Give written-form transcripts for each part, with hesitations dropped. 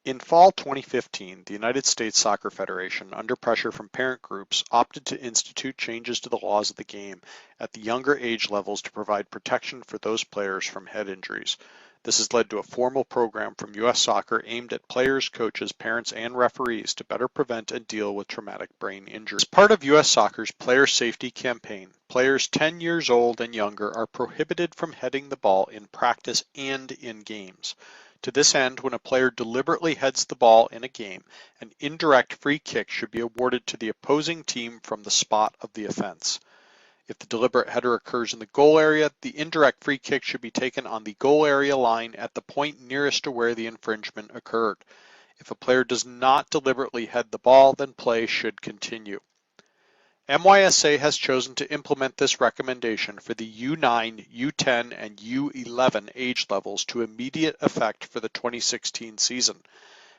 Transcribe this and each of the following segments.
In fall 2015, the United States Soccer Federation, under pressure from parent groups, opted to institute changes to the laws of the game at the younger age levels to provide protection for those players from head injuries. This has led to a formal program from U.S. Soccer aimed at players, coaches, parents, and referees to better prevent and deal with traumatic brain injury. As part of U.S. Soccer's player safety campaign, players 10 years old and younger are prohibited from heading the ball in practice and in games. To this end, when a player deliberately heads the ball in a game, an indirect free kick should be awarded to the opposing team from the spot of the offense. If the deliberate header occurs in the goal area, the indirect free kick should be taken on the goal area line at the point nearest to where the infringement occurred. If a player does not deliberately head the ball, then play should continue. MYSA has chosen to implement this recommendation for the U9, U10, and U11 age levels to immediate effect for the 2016 season.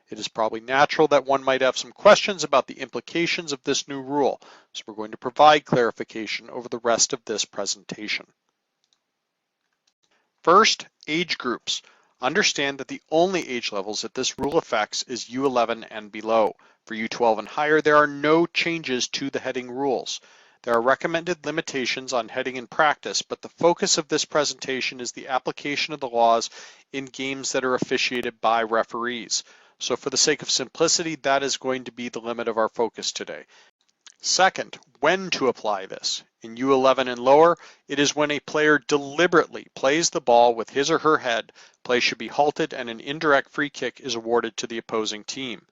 It is probably natural that one might have some questions about the implications of this new rule, so we're going to provide clarification over the rest of this presentation. First, age groups. Understand that the only age levels that this rule affects is U11 and below. For U12 and higher, there are no changes to the heading rules. There are recommended limitations on heading in practice, but the focus of this presentation is the application of the laws in games that are officiated by referees. So for the sake of simplicity, that is going to be the limit of our focus today. Second, when to apply this. In U11 and lower, it is when a player deliberately plays the ball with his or her head, play should be halted and an indirect free kick is awarded to the opposing team.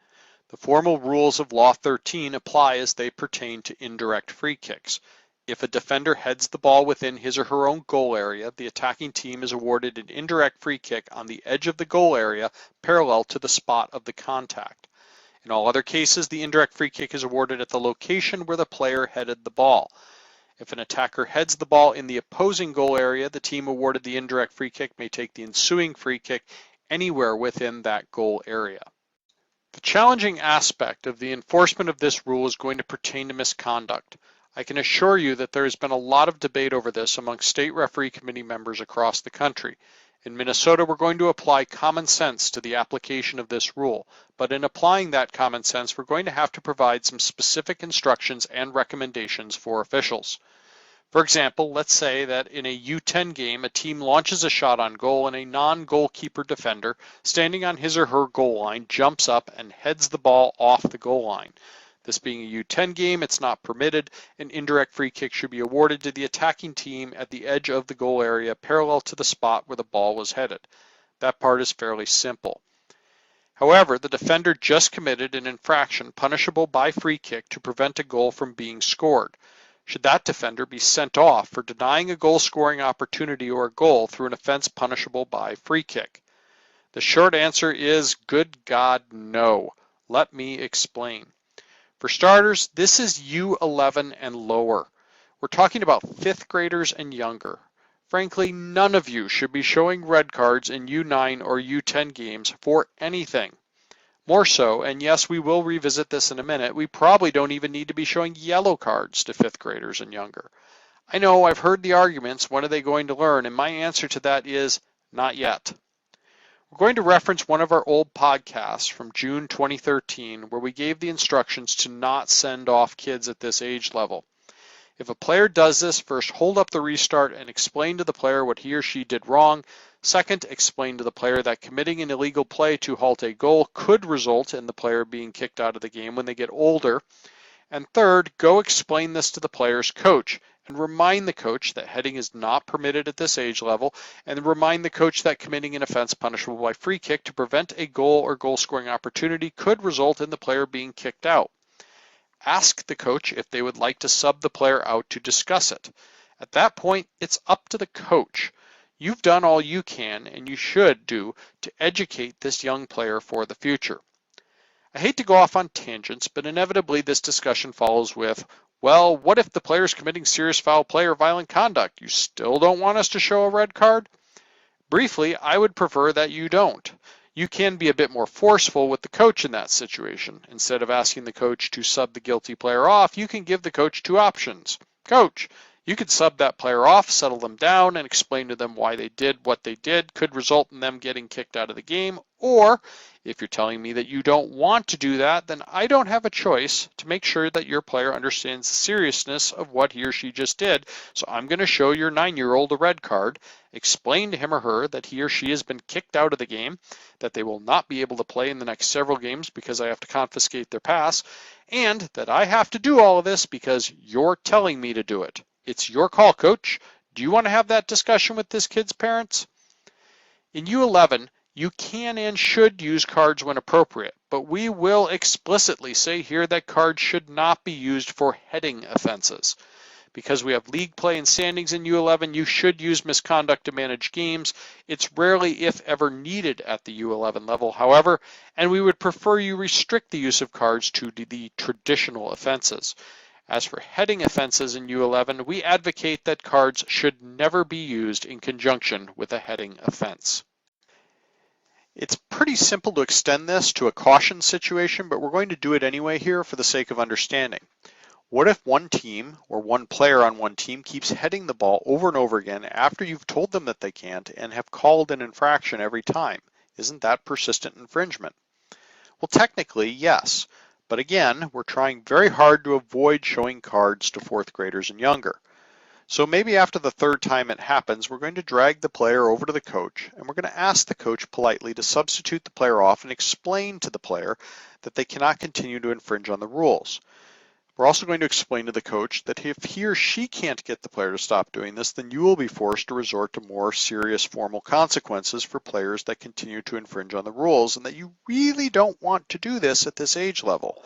The formal rules of Law 13 apply as they pertain to indirect free kicks. If a defender heads the ball within his or her own goal area, the attacking team is awarded an indirect free kick on the edge of the goal area parallel to the spot of the contact. In all other cases, the indirect free kick is awarded at the location where the player headed the ball. If an attacker heads the ball in the opposing goal area, the team awarded the indirect free kick may take the ensuing free kick anywhere within that goal area. The challenging aspect of the enforcement of this rule is going to pertain to misconduct. I can assure you that there has been a lot of debate over this among state referee committee members across the country. In Minnesota, we're going to apply common sense to the application of this rule, but in applying that common sense, we're going to have to provide some specific instructions and recommendations for officials. For example, let's say that in a U10 game, a team launches a shot on goal and a non-goalkeeper defender standing on his or her goal line jumps up and heads the ball off the goal line. This being a U10 game, it's not permitted. An indirect free kick should be awarded to the attacking team at the edge of the goal area parallel to the spot where the ball was headed. That part is fairly simple. However, the defender just committed an infraction punishable by free kick to prevent a goal from being scored. Should that defender be sent off for denying a goal scoring opportunity or a goal through an offense punishable by free kick? The short answer is, good God, no. Let me explain. For starters, this is U11 and lower. We're talking about 5th graders and younger. Frankly, none of you should be showing red cards in U9 or U10 games for anything. More so, and yes, we will revisit this in a minute, we probably don't even need to be showing yellow cards to 5th graders and younger. I know I've heard the arguments, when are they going to learn? And my answer to that is, not yet. We're going to reference one of our old podcasts from June 2013 where we gave the instructions to not send off kids at this age level. If a player does this, first hold up the restart and explain to the player what he or she did wrong. Second, explain to the player that committing an illegal play to halt a goal could result in the player being kicked out of the game when they get older. And third, go explain this to the player's coach and remind the coach that heading is not permitted at this age level, and remind the coach that committing an offense punishable by free kick to prevent a goal or goal scoring opportunity could result in the player being kicked out. Ask the coach if they would like to sub the player out to discuss it. At that point, it's up to the coach. You've done all you can and you should do to educate this young player for the future. I hate to go off on tangents, but inevitably this discussion follows with, well, what if the player is committing serious foul play or violent conduct? You still don't want us to show a red card? Briefly, I would prefer that you don't. You can be a bit more forceful with the coach in that situation. Instead of asking the coach to sub the guilty player off, you can give the coach two options. Coach, You could sub that player off, settle them down, and explain to them why they did what they did could result in them getting kicked out of the game. Or if you're telling me that you don't want to do that, then I don't have a choice to make sure that your player understands the seriousness of what he or she just did. So I'm going to show your 9-year-old a red card, explain to him or her that he or she has been kicked out of the game, that they will not be able to play in the next several games because I have to confiscate their pass, and that I have to do all of this because you're telling me to do it. It's your call, coach. Do you want to have that discussion with this kid's parents? In U11, you can and should use cards when appropriate, but we will explicitly say here that cards should not be used for heading offenses. Because we have league play and standings in U11, you should use misconduct to manage games. It's rarely, if ever, needed at the U11 level, however, and we would prefer you restrict the use of cards to the traditional offenses. As for heading offenses in U11, we advocate that cards should never be used in conjunction with a heading offense. It's pretty simple to extend this to a caution situation, but we're going to do it anyway here for the sake of understanding. What if one team or one player on one team keeps heading the ball over and over again after you've told them that they can't and have called an infraction every time? Isn't that persistent infringement? Well, technically, yes. But again, we're trying very hard to avoid showing cards to fourth graders and younger. So maybe after the third time it happens, we're going to drag the player over to the coach, and we're going to ask the coach politely to substitute the player off and explain to the player that they cannot continue to infringe on the rules. We're also going to explain to the coach that if he or she can't get the player to stop doing this, then you will be forced to resort to more serious formal consequences for players that continue to infringe on the rules, and that you really don't want to do this at this age level.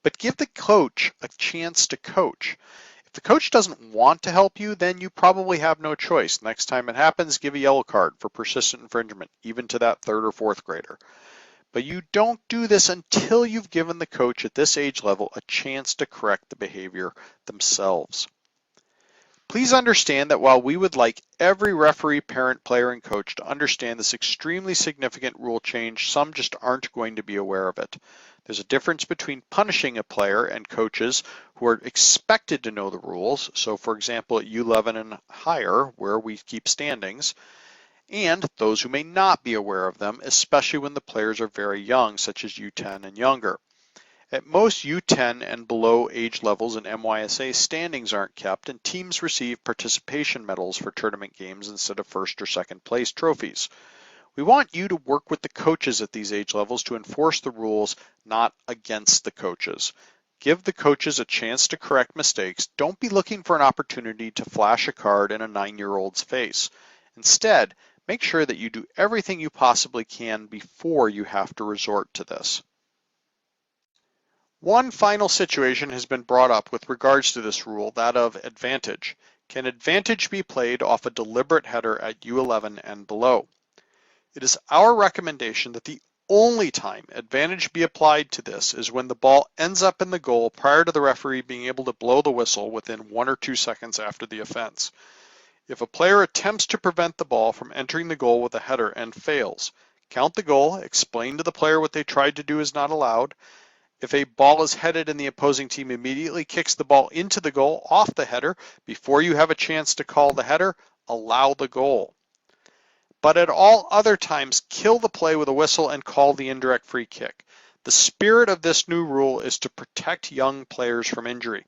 But give the coach a chance to coach. If the coach doesn't want to help you, then you probably have no choice. Next time it happens, give a yellow card for persistent infringement, even to that third or fourth grader. But you don't do this until you've given the coach at this age level a chance to correct the behavior themselves. Please understand that while we would like every referee, parent, player, and coach to understand this extremely significant rule change, some just aren't going to be aware of it. There's a difference between punishing a player and coaches who are expected to know the rules. So for example, at U11 and higher, where we keep standings, and those who may not be aware of them, especially when the players are very young, such as U10 and younger. At most U10 and below age levels in MYSA, standings aren't kept, and teams receive participation medals for tournament games instead of first or second place trophies. We want you to work with the coaches at these age levels to enforce the rules, not against the coaches. Give the coaches a chance to correct mistakes. Don't be looking for an opportunity to flash a card in a 9-year-old's face. Instead, make sure that you do everything you possibly can before you have to resort to this. One final situation has been brought up with regards to this rule, that of advantage. Can advantage be played off a deliberate header at U11 and below? It is our recommendation that the only time advantage be applied to this is when the ball ends up in the goal prior to the referee being able to blow the whistle within 1 or 2 seconds after the offense. If a player attempts to prevent the ball from entering the goal with a header and fails, count the goal, explain to the player what they tried to do is not allowed. If a ball is headed and the opposing team immediately kicks the ball into the goal off the header before you have a chance to call the header, allow the goal. But at all other times, kill the play with a whistle and call the indirect free kick. The spirit of this new rule is to protect young players from injury.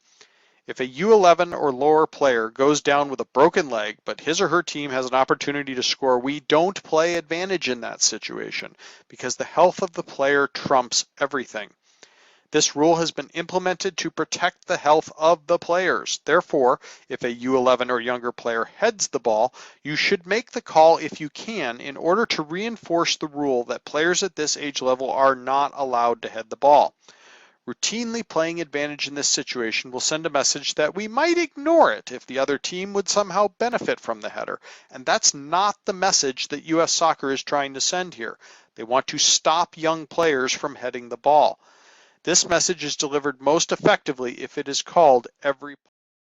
If a U11 or lower player goes down with a broken leg, but his or her team has an opportunity to score, we don't play advantage in that situation because the health of the player trumps everything. This rule has been implemented to protect the health of the players. Therefore, if a U11 or younger player heads the ball, you should make the call if you can in order to reinforce the rule that players at this age level are not allowed to head the ball. Routinely playing advantage in this situation will send a message that we might ignore it if the other team would somehow benefit from the header. And that's not the message that U.S. Soccer is trying to send here. They want to stop young players from heading the ball. This message is delivered most effectively if it is called every